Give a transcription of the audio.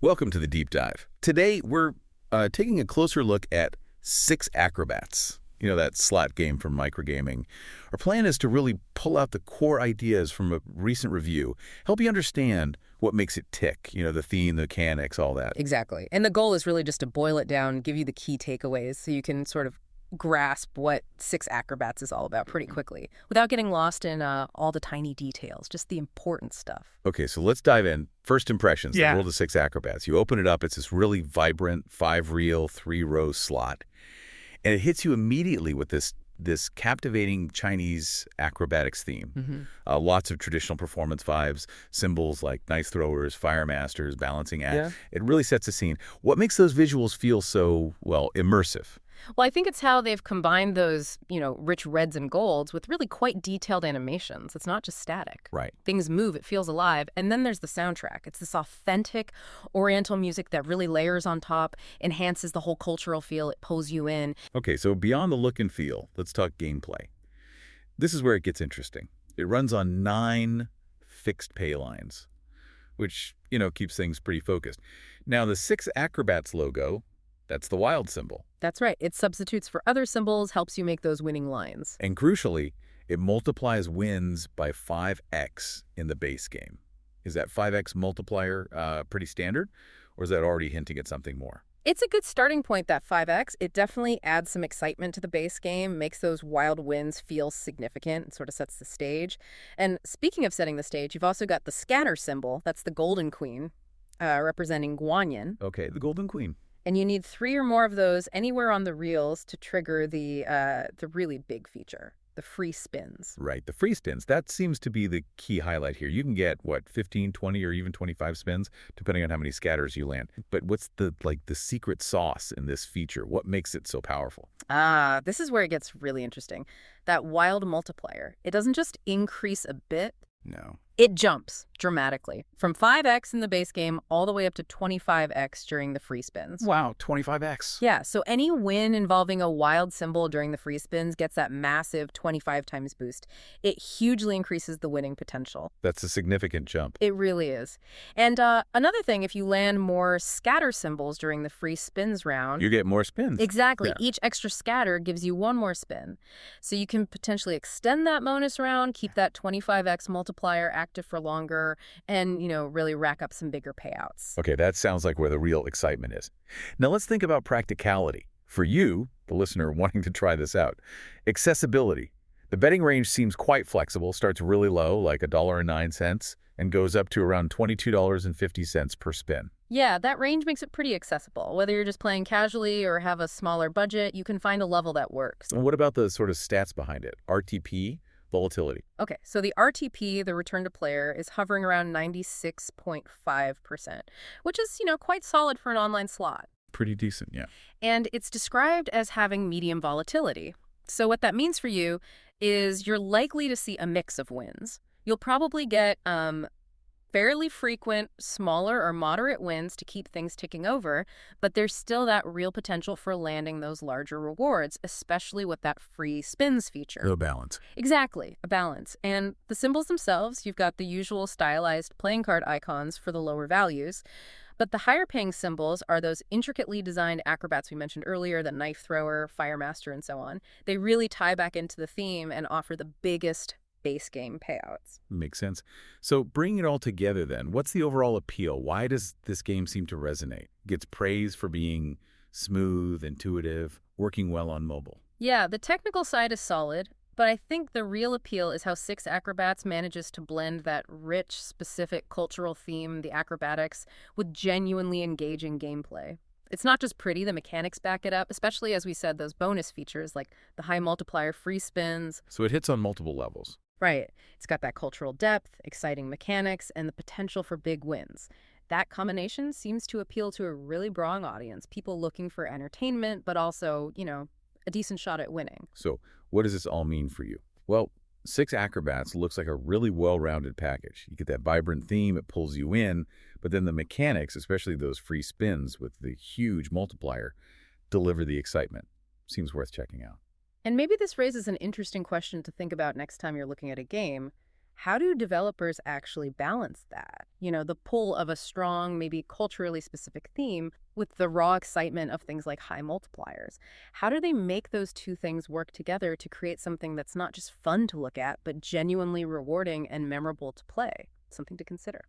Welcome to the Deep Dive. Today, we're taking a closer look at Six Acrobats. You know, that slot game from microgaming. Our plan is to really pull out the core ideas from a recent review, help you understand what makes it tick, you know, the theme, the mechanics, all that. Exactly. And the goal is really just to boil it down, give you the key takeaways so you can sort of grasp what Six Acrobats is all about pretty quickly without getting lost in all the tiny details, just the important stuff. Okay, so let's dive in. First impressions, Yeah. the world of Six Acrobats. You open it up, it's this really vibrant 5-reel, 3-row slot. And it hits you immediately with this captivating Chinese acrobatics theme. Lots of traditional performance vibes, symbols like knife throwers, fire masters, balancing act. Yeah. It really sets the scene. What makes those visuals feel so, well, immersive? Well, I think it's how they've combined those, rich reds and golds with really quite detailed animations. It's not just static. Right. Things move, it feels alive. And then there's the soundtrack. It's this authentic Oriental music that really layers on top, enhances the whole cultural feel. It pulls you in. Okay, so beyond the look and feel, let's talk gameplay. This is where it gets interesting. It runs on 9 fixed pay lines, which, keeps things pretty focused. Now, the Six Acrobats logo, that's the wild symbol. That's right. It substitutes for other symbols, helps you make those winning lines. And crucially, it multiplies wins by 5x in the base game. Is that 5x multiplier pretty standard, or is that already hinting at something more? It's a good starting point, that 5x. It definitely adds some excitement to the base game, makes those wild wins feel significant, sort of sets the stage. And speaking of setting the stage, you've also got the scatter symbol. That's the Golden Queen, representing Guanyin. Okay, the Golden Queen. And you need 3 or more of those anywhere on the reels to trigger the really big feature, the free spins. Right, the free spins. That seems to be the key highlight here. You can get, 15, 20, or even 25 spins, depending on how many scatters you land. But what's the secret sauce in this feature? What makes it so powerful? This is where it gets really interesting. That wild multiplier. It doesn't just increase a bit. No. It jumps dramatically from 5x in the base game all the way up to 25x during the free spins. Wow, 25x. Yeah, so any win involving a wild symbol during the free spins gets that massive 25 times boost. It hugely increases the winning potential. That's a significant jump. It really is. And another thing, if you land more scatter symbols during the free spins round... You get more spins. Exactly. Yeah. Each extra scatter gives you 1 more spin. So you can potentially extend that bonus round, keep that 25x multiplier active for longer, and, really rack up some bigger payouts. Okay, that sounds like where the real excitement is. Now let's think about practicality. For you, the listener wanting to try this out. Accessibility. The betting range seems quite flexible, starts really low, like $1.09, and goes up to around $22.50 per spin. Yeah, that range makes it pretty accessible. Whether you're just playing casually or have a smaller budget, you can find a level that works. And what about the sort of stats behind it? RTP, volatility. Okay, so the RTP, the return to player, is hovering around 96.5%, which is, quite solid for an online slot. Pretty decent, yeah. And it's described as having medium volatility. So what that means for you is you're likely to see a mix of wins. You'll probably get fairly frequent, smaller or moderate wins to keep things ticking over, but there's still that real potential for landing those larger rewards, especially with that free spins feature. No balance. Exactly, a balance. And the symbols themselves, you've got the usual stylized playing card icons for the lower values, but the higher paying symbols are those intricately designed acrobats we mentioned earlier, the knife thrower, fire master, and so on. They really tie back into the theme and offer the biggest base game payouts. Makes sense. So bringing it all together then, what's the overall appeal? Why does this game seem to resonate? It gets praise for being smooth, intuitive, working well on mobile. Yeah, the technical side is solid, but I think the real appeal is how Six Acrobats manages to blend that rich, specific cultural theme, the acrobatics, with genuinely engaging gameplay. It's not just pretty, the mechanics back it up, especially, as we said, those bonus features like the high multiplier free spins. So it hits on multiple levels. Right. It's got that cultural depth, exciting mechanics, and the potential for big wins. That combination seems to appeal to a really broad audience, people looking for entertainment, but also, a decent shot at winning. So what does this all mean for you? Well, Six Acrobats looks like a really well-rounded package. You get that vibrant theme, it pulls you in, but then the mechanics, especially those free spins with the huge multiplier, deliver the excitement. Seems worth checking out. And maybe this raises an interesting question to think about next time you're looking at a game. How do developers actually balance that? The pull of a strong, maybe culturally specific theme with the raw excitement of things like high multipliers. How do they make those two things work together to create something that's not just fun to look at, but genuinely rewarding and memorable to play? Something to consider.